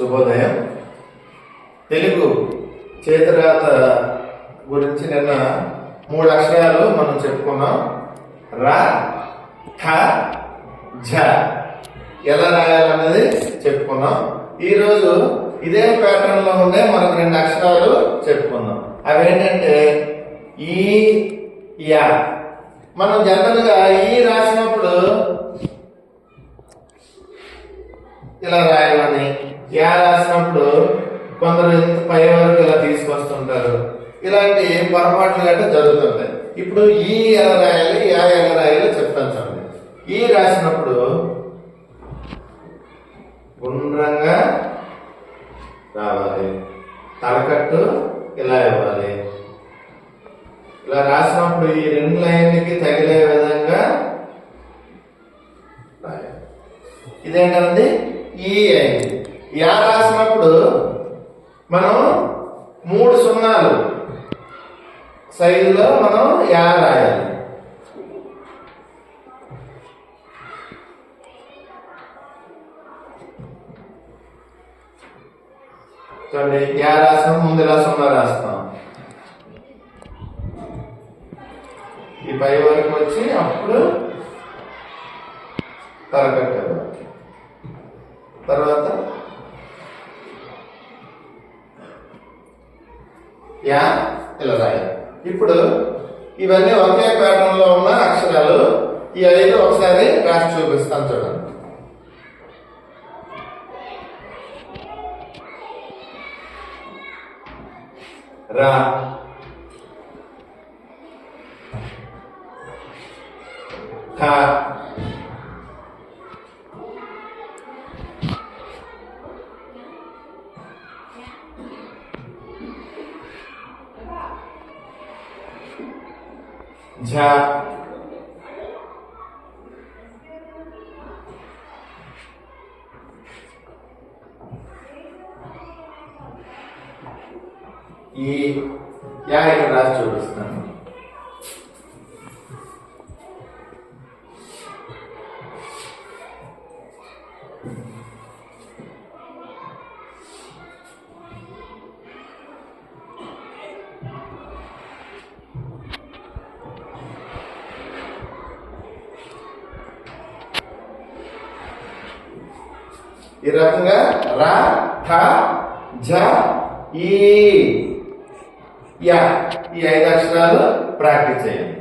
శుభోదయం. తెలుగు చేతిరాత గురించి నిన్న 3 అక్షరాలు మనం చెప్పుకున్నాం. రా, ఠ, ఝ ఎలా రాయాలన్నది చెప్పుకున్నాం. ఈరోజు ఇదే ప్యాటర్న్ లో ఉండే మనకు 2 అక్షరాలు చెప్పుకుందాం. అవేంటంటే ఈ, యా. మనం జనరల్ గా ఈ రాసినప్పుడు ఇలా రాయాలని, యా రాసినప్పుడు కొందరు పై వరకు ఇలా తీసుకొస్తుంటారు. ఇలాంటి పొరపాట్లు గట్రా జరుగుతుంటాయి. ఇప్పుడు ఈ ఎలా రాయాలి, యా ఎలా రాయాలో చెప్తాను చూడండి. ఈ రాసినప్పుడు గుండ్రంగా రావాలి, తలకట్టు ఇలా ఇవ్వాలి. ఇలా రాసినప్పుడు ఈ 2 లైన్లకి తగిలే విధంగా రాయాలి. ఇదేంటండి ఈ అయింది. యా రాసినప్పుడు మనం 3 సున్నాలు సైజులో మనం యా రాయాలి. చూడండి, యా రాస్తాం, ముందు ఇలా 0 రాస్తాం. ఈ పై వరకు వచ్చి అప్పుడు తలకట్టారు. తర్వాత యా ఇలా రాయాలి. ఇప్పుడు ఇవన్నీ ఒకే ప్యాటర్న్ లో ఉన్న అక్షరాలు. ఈ 5 ఒకసారి రాసి చూపిస్తాను చూడండి. రా, ఠ, ఝ, ఈ యా ఇక్కడ రాసి చూపిస్తాను. ఈ రకంగా రా, ఠ, ఝ, ఈ, యా ఈ 5 అక్షరాలు ప్రాక్టీస్ చేయండి.